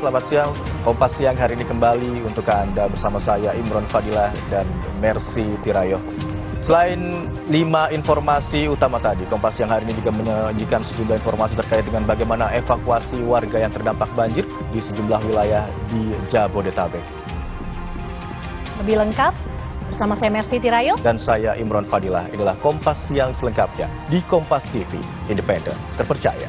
selamat siang. Kompas Siang hari ini kembali untuk Anda bersama saya Imron Fadilah dan Mercy Tirayo. Selain 5 informasi utama tadi, Kompas Siang hari ini juga menyajikan sejumlah informasi terkait dengan bagaimana evakuasi warga yang terdampak banjir di sejumlah wilayah di Jabodetabek. Lebih lengkap bersama saya Mercy Tirayo Dan saya Imron Fadilah. Inilah Kompas Siang selengkapnya di Kompas TV, independen, terpercaya.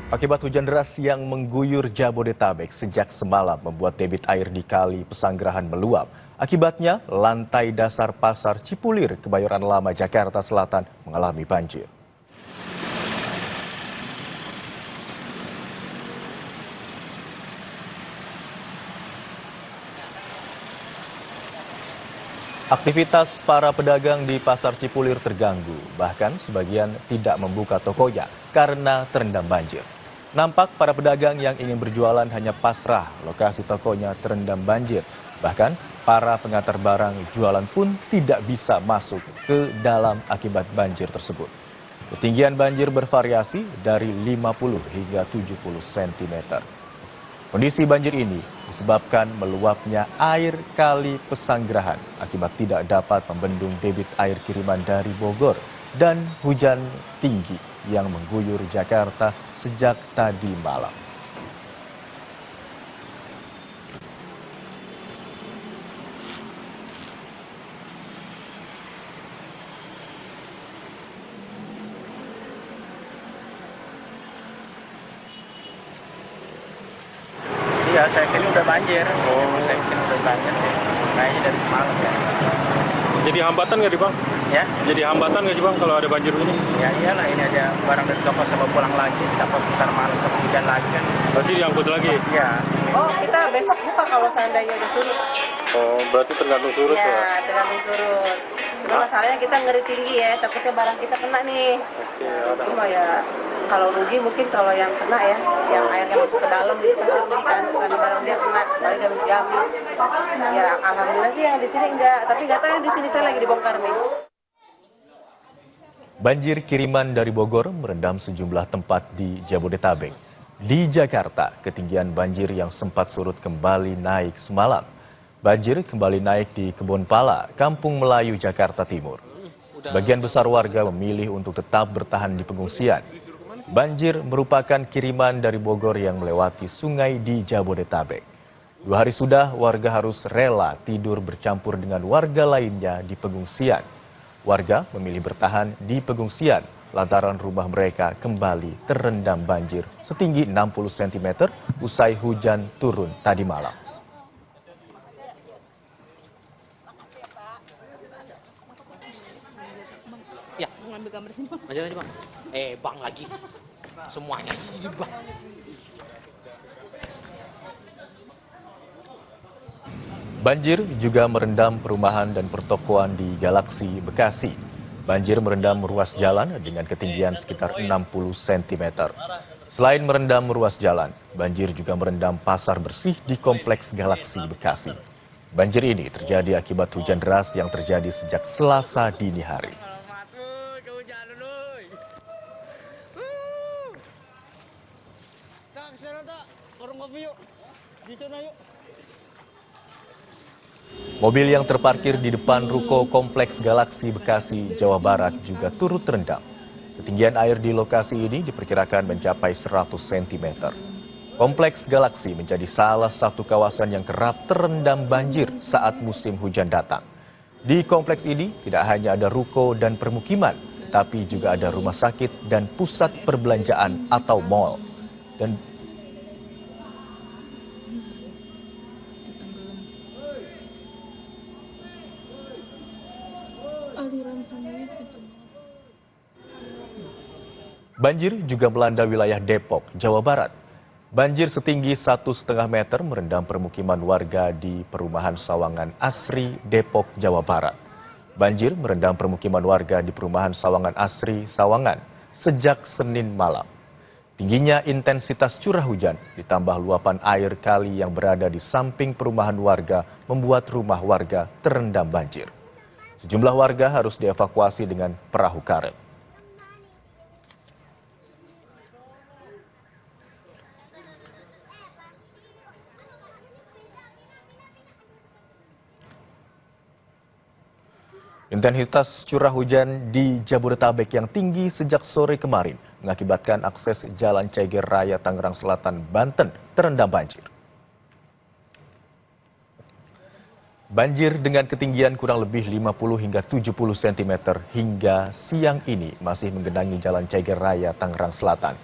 Akibat hujan deras yang mengguyur Jabodetabek sejak semalam membuat debit air di Kali Pesanggerahan meluap. Akibatnya, lantai dasar Pasar Cipulir, Kebayoran Lama, Jakarta Selatan mengalami banjir. Aktivitas para pedagang di Pasar Cipulir terganggu, bahkan sebagian tidak membuka tokonya karena terendam banjir. Nampak para pedagang yang ingin berjualan hanya pasrah, lokasi tokonya terendam banjir. Bahkan para pengantar barang jualan pun tidak bisa masuk ke dalam akibat banjir tersebut. Ketinggian banjir bervariasi dari 50 hingga 70 cm. Kondisi banjir ini disebabkan meluapnya air Kali Pesanggerahan akibat tidak dapat membendung debit air kiriman dari Bogor dan hujan tinggi yang mengguyur Jakarta sejak tadi malam. Iya, saya kira udah banjir. Saya kira udah banjir sih. Kayaknya dari semalam ya. Jadi hambatan nggak di Bang? Ya? Jadi hambatan nggak sih Bang kalau ada banjir ini? Ya iyalah, ini aja barang dari toko sama pulang lagi. Dapat putar malam ke hujan lagi kan. Berarti diangkut lagi? Iya. Oh, kita besok buka kalau seandainya udah surut. Oh, berarti tergantung surut ya? Ya, tergantung surut. Cuma masalahnya kita ngeri tinggi ya, takutnya barang kita kena nih. Cuma ya, kalau rugi mungkin kalau yang kena ya, yang airnya masuk ke dalam gitu pasti rugi kan, karena barang dia kena, paling gamis-gamis. Ya, alhamdulillah sih yang di sini enggak, tapi nggak tahu yang di sini saya lagi dibongkar nih. Banjir kiriman dari Bogor merendam sejumlah tempat di Jabodetabek. Di Jakarta, ketinggian banjir yang sempat surut kembali naik semalam. Banjir kembali naik di Kebon Pala, Kampung Melayu, Jakarta Timur. Sebagian besar warga memilih untuk tetap bertahan di pengungsian. Banjir merupakan kiriman dari Bogor yang melewati sungai di Jabodetabek. 2 hari sudah warga harus rela tidur bercampur dengan warga lainnya di pengungsian. Warga memilih bertahan di pengungsian lantaran rumah mereka kembali terendam banjir setinggi 60 cm usai hujan turun tadi malam. Ya, ngambil gambar sini Bang. Aja Bang. Bang lagi. Semuanya jadi Bang. Banjir juga merendam perumahan dan pertokoan di Galaksi, Bekasi. Banjir merendam ruas jalan dengan ketinggian sekitar 60 cm. Selain merendam ruas jalan, banjir juga merendam pasar bersih di Kompleks Galaksi, Bekasi. Banjir ini terjadi akibat hujan deras yang terjadi sejak Selasa dini hari. Mobil yang terparkir di depan ruko Kompleks Galaksi Bekasi, Jawa Barat juga turut terendam. Ketinggian air di lokasi ini diperkirakan mencapai 100 cm. Kompleks Galaksi menjadi salah satu kawasan yang kerap terendam banjir saat musim hujan datang. Di kompleks ini tidak hanya ada ruko dan permukiman, tapi juga ada rumah sakit dan pusat perbelanjaan atau mal. Dan banjir juga melanda wilayah Depok, Jawa Barat. Banjir setinggi 1,5 meter merendam permukiman warga di perumahan Sawangan Asri, Depok, Jawa Barat. Banjir merendam permukiman warga di perumahan Sawangan Asri, Sawangan sejak Senin malam. Tingginya intensitas curah hujan ditambah luapan air kali yang berada di samping perumahan warga membuat rumah warga terendam banjir. Sejumlah warga harus dievakuasi dengan perahu karet. Intensitas curah hujan di Jabodetabek yang tinggi sejak sore kemarin mengakibatkan akses Jalan Ceger Raya Tangerang Selatan, Banten terendam banjir. Banjir dengan ketinggian kurang lebih 50 hingga 70 cm hingga siang ini masih menggenangi Jalan Ceger Raya Tangerang Selatan.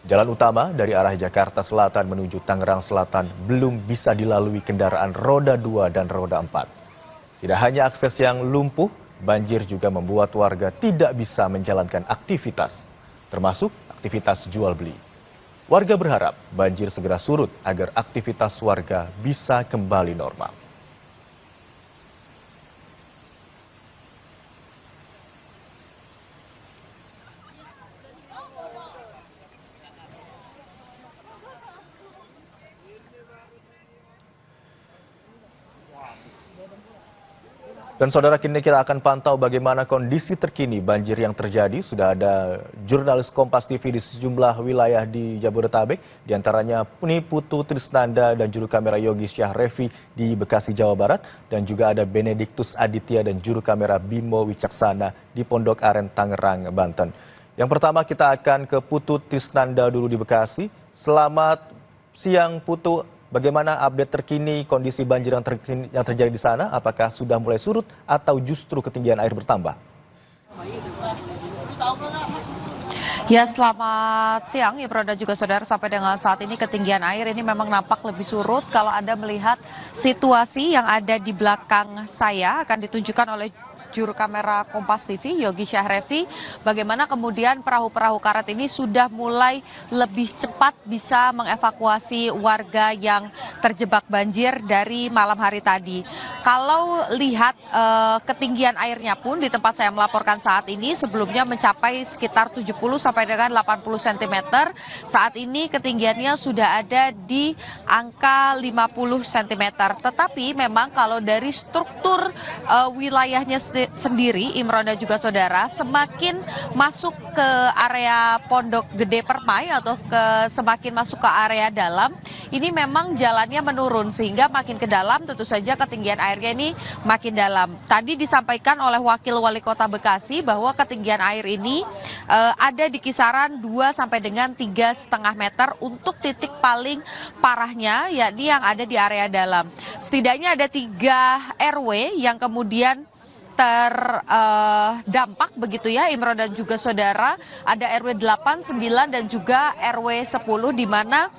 Jalan utama dari arah Jakarta Selatan menuju Tangerang Selatan belum bisa dilalui kendaraan roda 2 dan roda 4. Tidak hanya akses yang lumpuh, banjir juga membuat warga tidak bisa menjalankan aktivitas, termasuk aktivitas jual beli. Warga berharap banjir segera surut agar aktivitas warga bisa kembali normal. Dan saudara, kini kita akan pantau bagaimana kondisi terkini banjir yang terjadi. Sudah ada jurnalis Kompas TV di sejumlah wilayah di Jabodetabek, diantaranya Putu Trisnanda dan juru kamera Yogi Syahrevi di Bekasi, Jawa Barat, dan juga ada Benediktus Aditya dan juru kamera Bimo Wicaksana di Pondok Aren, Tangerang, Banten. Yang pertama kita akan ke Putu Trisnanda dulu di Bekasi. Selamat siang Putu. Bagaimana update terkini kondisi banjir yang terjadi di sana? Apakah sudah mulai surut atau justru ketinggian air bertambah? Ya, selamat siang Ibro dan juga saudara. Sampai dengan saat ini ketinggian air ini memang nampak lebih surut. Kalau Anda melihat situasi yang ada di belakang saya akan ditunjukkan oleh juru kamera Kompas TV Yogi Syahrevi, bagaimana kemudian perahu-perahu karet ini sudah mulai lebih cepat bisa mengevakuasi warga yang terjebak banjir dari malam hari tadi. Kalau lihat ketinggian airnya pun di tempat saya melaporkan saat ini sebelumnya mencapai sekitar 70 sampai dengan 80 cm. Saat ini ketinggiannya sudah ada di angka 50 cm. Tetapi memang kalau dari struktur wilayahnya sendiri, Imron dan juga saudara, semakin masuk ke area Pondok Gede Permai atau semakin masuk ke area dalam, ini memang jalannya menurun sehingga makin ke dalam tentu saja ketinggian airnya ini makin dalam. Tadi disampaikan oleh Wakil Wali Kota Bekasi bahwa ketinggian air ini ada di kisaran 2 sampai dengan 3,5 meter untuk titik paling parahnya, yakni yang ada di area dalam. Setidaknya ada 3 RW yang kemudian terdampak begitu ya Imron dan juga saudara. Ada RW 8, 9 dan juga RW 10 di mana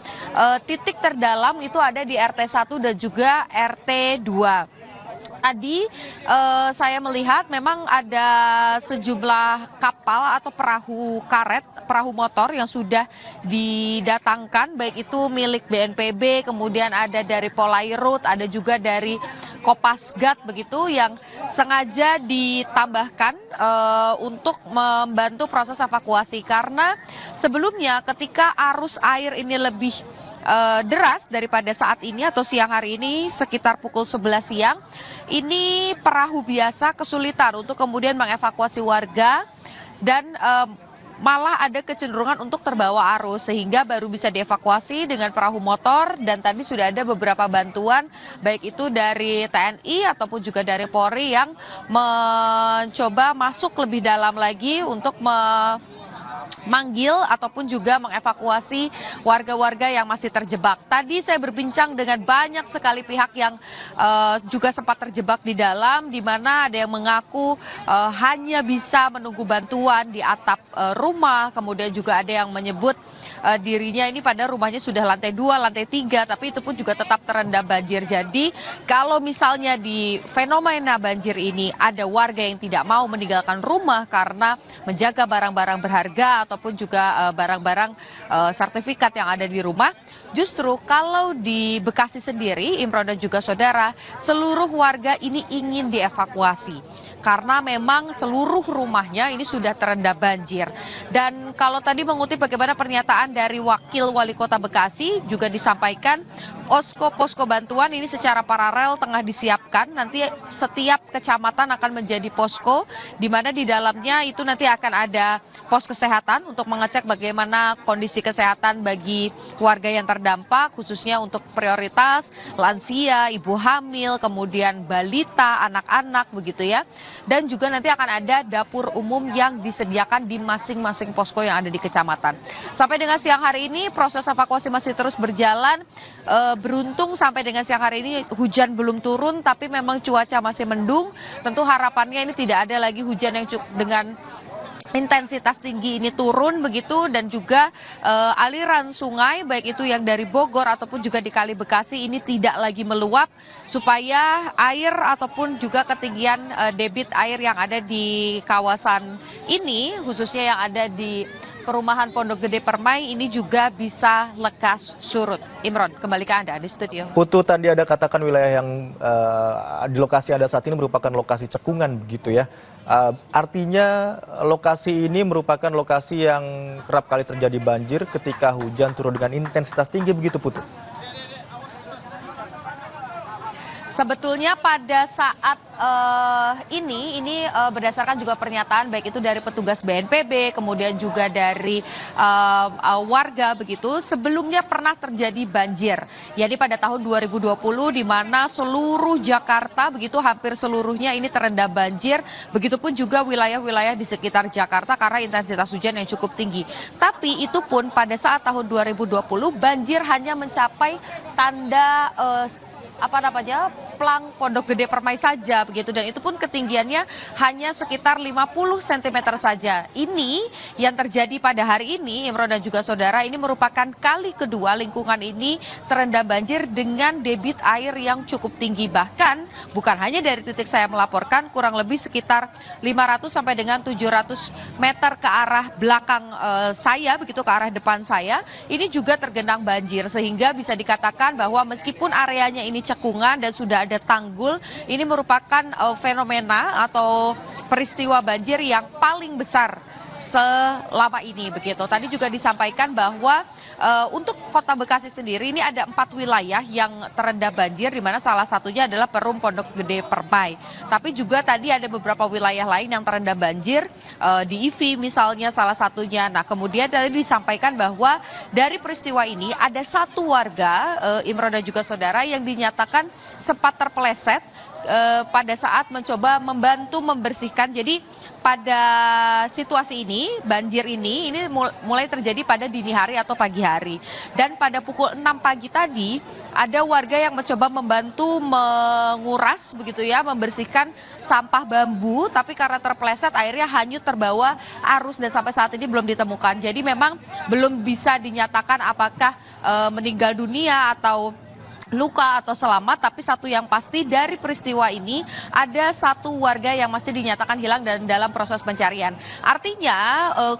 titik terdalam itu ada di RT 1 dan juga RT 2. Tadi saya melihat memang ada sejumlah kapal atau perahu karet, perahu motor yang sudah didatangkan, baik itu milik BNPB, kemudian ada dari Polairut, ada juga dari Kopasgat begitu yang sengaja ditambahkan untuk membantu proses evakuasi, karena sebelumnya ketika arus air ini lebih deras daripada saat ini atau siang hari ini sekitar pukul 11 siang, ini perahu biasa kesulitan untuk kemudian mengevakuasi warga dan malah ada kecenderungan untuk terbawa arus sehingga baru bisa dievakuasi dengan perahu motor. Dan tadi sudah ada beberapa bantuan baik itu dari TNI ataupun juga dari Polri yang mencoba masuk lebih dalam lagi untuk manggil ataupun juga mengevakuasi warga-warga yang masih terjebak. Tadi saya berbincang dengan banyak sekali pihak yang juga sempat terjebak di dalam, di mana ada yang mengaku hanya bisa menunggu bantuan di atap rumah, kemudian juga ada yang menyebut dirinya ini pada rumahnya sudah lantai 2, lantai 3, tapi itu pun juga tetap terendam banjir. Jadi kalau misalnya di fenomena banjir ini ada warga yang tidak mau meninggalkan rumah karena menjaga barang-barang berharga benda ataupun juga barang-barang sertifikat yang ada di rumah. Justru kalau di Bekasi sendiri, Imron dan juga saudara, seluruh warga ini ingin dievakuasi karena memang seluruh rumahnya ini sudah terendam banjir. Dan kalau tadi mengutip bagaimana pernyataan dari Wakil Wali Kota Bekasi juga disampaikan posko-posko bantuan ini secara paralel tengah disiapkan. Nanti setiap kecamatan akan menjadi posko di mana di dalamnya itu nanti akan ada pos kesehatan untuk mengecek bagaimana kondisi kesehatan bagi warga yang terdampak, khususnya untuk prioritas lansia, ibu hamil, kemudian balita, anak-anak begitu ya. Dan juga nanti akan ada dapur umum yang disediakan di masing-masing posko yang ada di kecamatan. Sampai dengan siang hari ini proses evakuasi masih terus berjalan. Beruntung sampai dengan siang hari ini hujan belum turun, tapi memang cuaca masih mendung. Tentu harapannya ini tidak ada lagi hujan yang dengan intensitas tinggi ini turun begitu, dan juga aliran sungai baik itu yang dari Bogor ataupun juga di Kali Bekasi ini tidak lagi meluap, supaya air ataupun juga ketinggian debit air yang ada di kawasan ini khususnya yang ada di perumahan Pondok Gede Permai ini juga bisa lekas surut. Imron, kembali ke Anda di studio. Putu, tadi ada katakan wilayah yang di lokasi Anda saat ini merupakan lokasi cekungan begitu ya. Artinya lokasi ini merupakan lokasi yang kerap kali terjadi banjir ketika hujan turun dengan intensitas tinggi begitu, Putu? Sebetulnya pada saat ini berdasarkan juga pernyataan baik itu dari petugas BNPB, kemudian juga dari warga begitu, sebelumnya pernah terjadi banjir. Jadi pada tahun 2020 di mana seluruh Jakarta begitu hampir seluruhnya ini terendam banjir, begitupun juga wilayah-wilayah di sekitar Jakarta karena intensitas hujan yang cukup tinggi. Tapi itu pun pada saat tahun 2020 banjir hanya mencapai tanda plang Pondok Gede Permai saja begitu, dan itu pun ketinggiannya hanya sekitar 50 cm saja. Ini yang terjadi pada hari ini, Imron dan juga saudara, ini merupakan kali kedua lingkungan ini terendam banjir dengan debit air yang cukup tinggi. Bahkan bukan hanya dari titik saya melaporkan, kurang lebih sekitar 500 sampai dengan 700 meter ke arah belakang saya begitu, ke arah depan saya ini juga tergenang banjir, sehingga bisa dikatakan bahwa meskipun areanya ini cekungan dan sudah ada tanggul, ini merupakan fenomena atau peristiwa banjir yang paling besar selama ini begitu. Tadi juga disampaikan bahwa untuk Kota Bekasi sendiri ini ada 4 wilayah yang terendam banjir, di mana salah satunya adalah Perum Pondok Gede Permai. Tapi juga tadi ada beberapa wilayah lain yang terendam banjir, di IVI misalnya salah satunya. Nah, kemudian tadi disampaikan bahwa dari peristiwa ini ada satu warga, Imron dan juga saudara, yang dinyatakan sempat terpeleset pada saat mencoba membantu membersihkan. Jadi pada situasi ini, banjir ini mulai terjadi pada dini hari atau pagi hari. Dan pada pukul 6 pagi tadi, ada warga yang mencoba membantu menguras begitu ya, membersihkan sampah bambu, tapi karena terpeleset airnya hanyut terbawa arus dan sampai saat ini belum ditemukan. Jadi memang belum bisa dinyatakan apakah meninggal dunia atau luka atau selamat, tapi satu yang pasti dari peristiwa ini ada satu warga yang masih dinyatakan hilang dan dalam proses pencarian. Artinya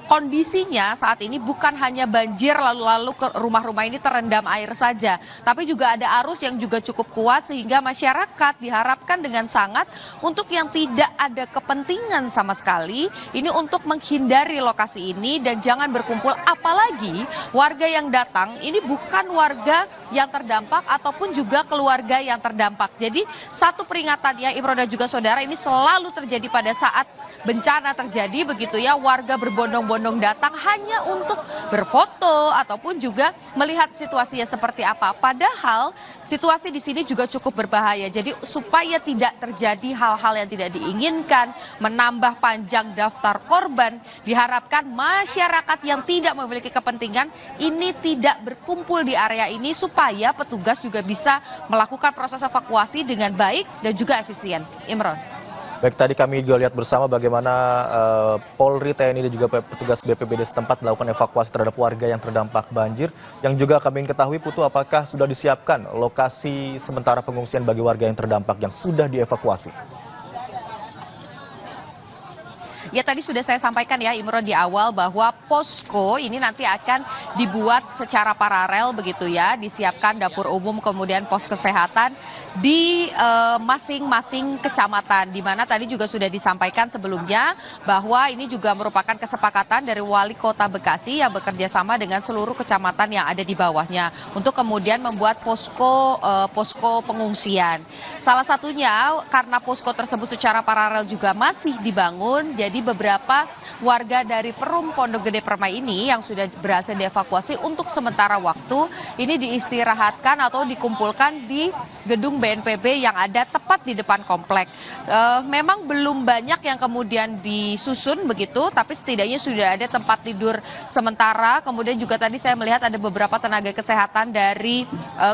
kondisinya saat ini bukan hanya banjir lalu ke rumah-rumah ini terendam air saja, tapi juga ada arus yang juga cukup kuat, sehingga masyarakat diharapkan dengan sangat untuk yang tidak ada kepentingan sama sekali ini untuk menghindari lokasi ini dan jangan berkumpul, apalagi warga yang datang ini bukan warga yang terdampak ataupun juga keluarga yang terdampak. Jadi satu peringatan ya Imron dan juga saudara, ini selalu terjadi pada saat bencana terjadi begitu ya, warga berbondong-bondong datang hanya untuk berfoto ataupun juga melihat situasinya seperti apa. Padahal situasi di sini juga cukup berbahaya. Jadi supaya tidak terjadi hal-hal yang tidak diinginkan, menambah panjang daftar korban, diharapkan masyarakat yang tidak memiliki kepentingan ini tidak berkumpul di area ini supaya petugas juga bisa melakukan proses evakuasi dengan baik dan juga efisien. Imron. Baik, tadi kami juga lihat bersama bagaimana Polri, TNI dan juga petugas BPBD setempat melakukan evakuasi terhadap warga yang terdampak banjir. Yang juga kami ingin ketahui, Putu, apakah sudah disiapkan lokasi sementara pengungsian bagi warga yang terdampak yang sudah dievakuasi? Ya tadi sudah saya sampaikan ya Imron di awal bahwa posko ini nanti akan dibuat secara paralel begitu ya, disiapkan dapur umum kemudian pos kesehatan di masing-masing kecamatan, di mana tadi juga sudah disampaikan sebelumnya bahwa ini juga merupakan kesepakatan dari Wali Kota Bekasi yang bekerja sama dengan seluruh kecamatan yang ada di bawahnya untuk kemudian membuat posko pengungsian. Salah satunya karena posko tersebut secara paralel juga masih dibangun, jadi beberapa warga dari Perum Pondok Gede Permai ini yang sudah berhasil dievakuasi untuk sementara waktu ini diistirahatkan atau dikumpulkan di gedung BNPB yang ada tepat di depan komplek. Memang belum banyak yang kemudian disusun begitu, tapi setidaknya sudah ada tempat tidur sementara. Kemudian juga tadi saya melihat ada beberapa tenaga kesehatan dari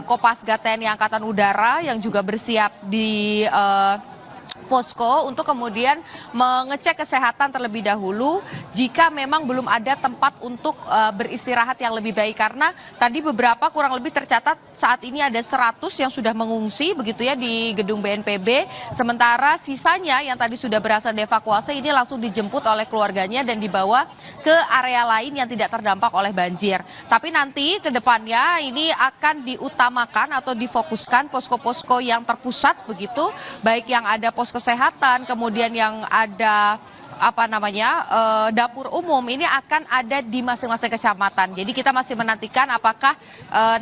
Kopasgat TNI Angkatan Udara yang juga bersiap di posko untuk kemudian mengecek kesehatan terlebih dahulu jika memang belum ada tempat untuk beristirahat yang lebih baik, karena tadi beberapa kurang lebih tercatat saat ini ada 100 yang sudah mengungsi begitu ya di gedung BNPB, sementara sisanya yang tadi sudah berhasil dievakuasi ini langsung dijemput oleh keluarganya dan dibawa ke area lain yang tidak terdampak oleh banjir. Tapi nanti ke depannya ini akan diutamakan atau difokuskan posko-posko yang terpusat begitu, baik yang ada pos kesehatan, kemudian yang ada dapur umum ini akan ada di masing-masing kecamatan. Jadi kita masih menantikan apakah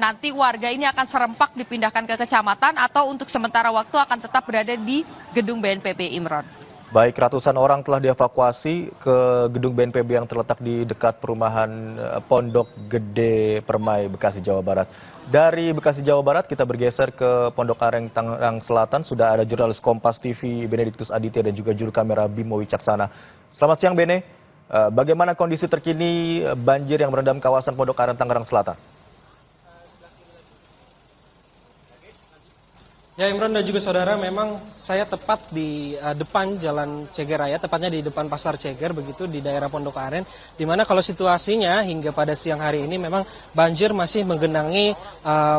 nanti warga ini akan serempak dipindahkan ke kecamatan atau untuk sementara waktu akan tetap berada di gedung BNPB, Imron. Baik, ratusan orang telah dievakuasi ke gedung BNPB yang terletak di dekat perumahan Pondok Gede Permai, Bekasi, Jawa Barat. Dari Bekasi, Jawa Barat, kita bergeser ke Pondok Aren, Tangerang Selatan. Sudah ada jurnalis Kompas TV Benediktus Aditya dan juga juru kamera Bimo Wicaksana. Selamat siang, Bene. Bagaimana kondisi terkini banjir yang merendam kawasan Pondok Aren, Tangerang Selatan? Ya Imron dan juga saudara, memang saya tepat di depan Jalan Ceger Raya, tepatnya di depan Pasar Ceger begitu di daerah Pondok Aren, di mana kalau situasinya hingga pada siang hari ini memang banjir masih menggenangi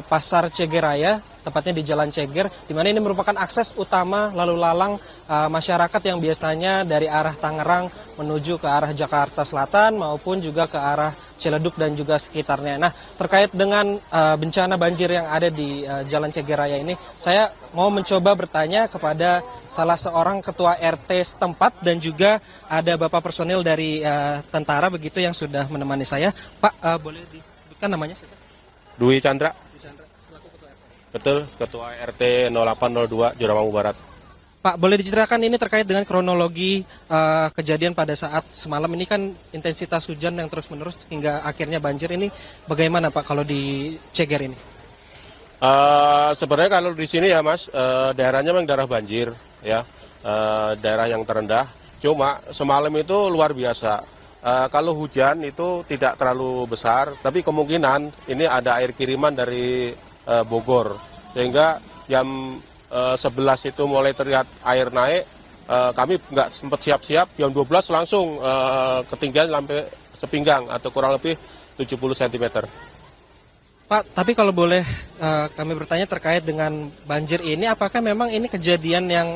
Pasar Ceger Raya, tepatnya di Jalan Ceger, di mana ini merupakan akses utama lalu lalang masyarakat yang biasanya dari arah Tangerang menuju ke arah Jakarta Selatan maupun juga ke arah Ciledug dan juga sekitarnya. Nah, terkait dengan bencana banjir yang ada di Jalan Ceger Raya ini, saya mau mencoba bertanya kepada salah seorang ketua RT setempat dan juga ada bapak personil dari tentara begitu yang sudah menemani saya. Pak, boleh disebutkan namanya? Dwi Chandra. Selaku ketua RT. Betul, ketua RT 0802 Joramangu Barat. Pak, boleh diceritakan ini terkait dengan kronologi kejadian pada saat semalam ini, kan intensitas hujan yang terus-menerus hingga akhirnya banjir ini, bagaimana Pak kalau di Ceger ini? Sebenarnya kalau di sini ya Mas, daerahnya memang daerah banjir ya, daerah yang terendah. Cuma semalam itu luar biasa. Kalau hujan itu tidak terlalu besar, tapi kemungkinan ini ada air kiriman dari Bogor, sehingga jam 11 itu mulai terlihat air naik, kami nggak sempat siap-siap, jam 12 langsung ketinggian sampai sepinggang atau kurang lebih 70 cm. Pak, tapi kalau boleh kami bertanya terkait dengan banjir ini, apakah memang ini kejadian yang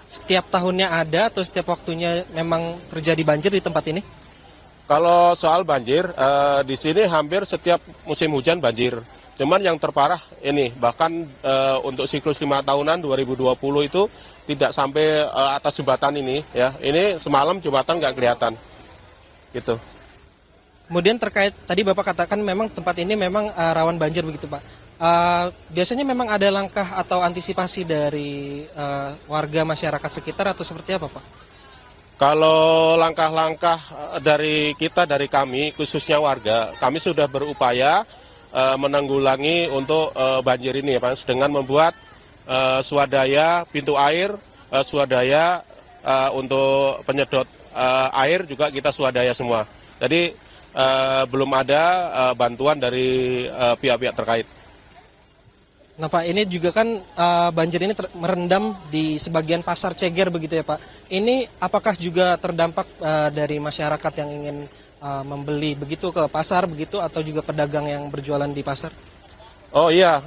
setiap tahunnya ada atau setiap waktunya memang terjadi banjir di tempat ini? Kalau soal banjir, di sini hampir setiap musim hujan banjir. Cuman yang terparah ini, bahkan untuk siklus 5 tahunan 2020 itu tidak sampai atas jembatan ini ya. Ini semalam jembatan nggak kelihatan. Gitu. Kemudian terkait tadi Bapak katakan memang tempat ini memang rawan banjir begitu Pak. Biasanya memang ada langkah atau antisipasi dari warga masyarakat sekitar atau seperti apa Pak? Kalau langkah-langkah dari kita, dari kami, khususnya warga, kami sudah berupaya menanggulangi untuk banjir ini ya Pak, dengan membuat swadaya pintu air, swadaya untuk penyedot air juga kita swadaya semua. Jadi belum ada bantuan dari pihak-pihak terkait. Nah Pak, ini juga kan banjir ini merendam di sebagian Pasar Ceger begitu ya Pak. Ini apakah juga terdampak dari masyarakat yang ingin membeli begitu ke pasar begitu atau juga pedagang yang berjualan di pasar? Oh iya,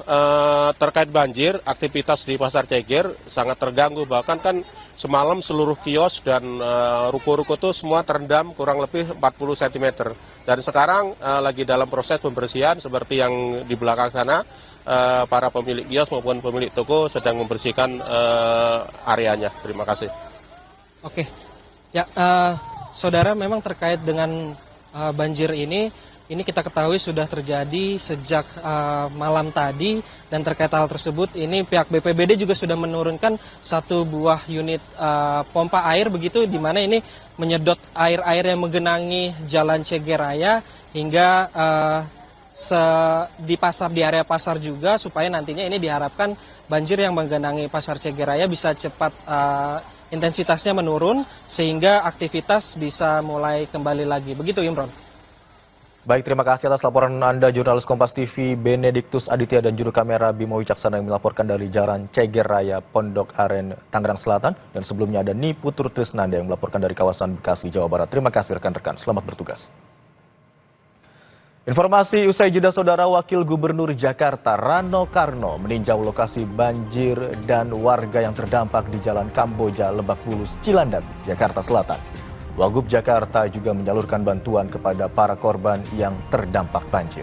terkait banjir, aktivitas di Pasar Ceger sangat terganggu. Bahkan kan semalam seluruh kios dan ruko-ruko itu semua terendam kurang lebih 40 cm. Dan sekarang lagi dalam proses pembersihan seperti yang di belakang sana, para pemilik kios maupun pemilik toko sedang membersihkan areanya. Terima kasih. Oke, ya saudara, memang terkait dengan banjir ini kita ketahui sudah terjadi sejak malam tadi, dan terkait hal tersebut ini pihak BPBD juga sudah menurunkan satu buah unit pompa air begitu, di mana ini menyedot air-air yang menggenangi Jalan Ceger Raya hingga di area pasar juga, supaya nantinya ini diharapkan banjir yang menggenangi Pasar Ceger Raya bisa cepat intensitasnya menurun sehingga aktivitas bisa mulai kembali lagi. Begitu, Imron. Baik, terima kasih atas laporan Anda, jurnalis Kompas TV Benediktus Aditya dan juru kamera Bimo Wicaksana yang melaporkan dari Jalan Ceger Raya, Pondok Aren, Tangerang Selatan. Dan sebelumnya ada Niputur Trisnanda yang melaporkan dari kawasan Bekasi, Jawa Barat. Terima kasih rekan-rekan, selamat bertugas. Informasi usai jeda, saudara, Wakil Gubernur Jakarta Rano Karno meninjau lokasi banjir dan warga yang terdampak di Jalan Kamboja, Lebak Bulus, Cilandak, Jakarta Selatan. Wagub Jakarta juga menyalurkan bantuan kepada para korban yang terdampak banjir.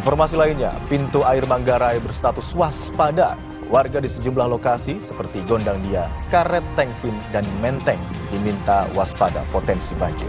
Informasi lainnya, pintu air Manggarai berstatus waspada. Warga di sejumlah lokasi seperti Gondangdia, Karet Tengsin, dan Menteng diminta waspada potensi banjir.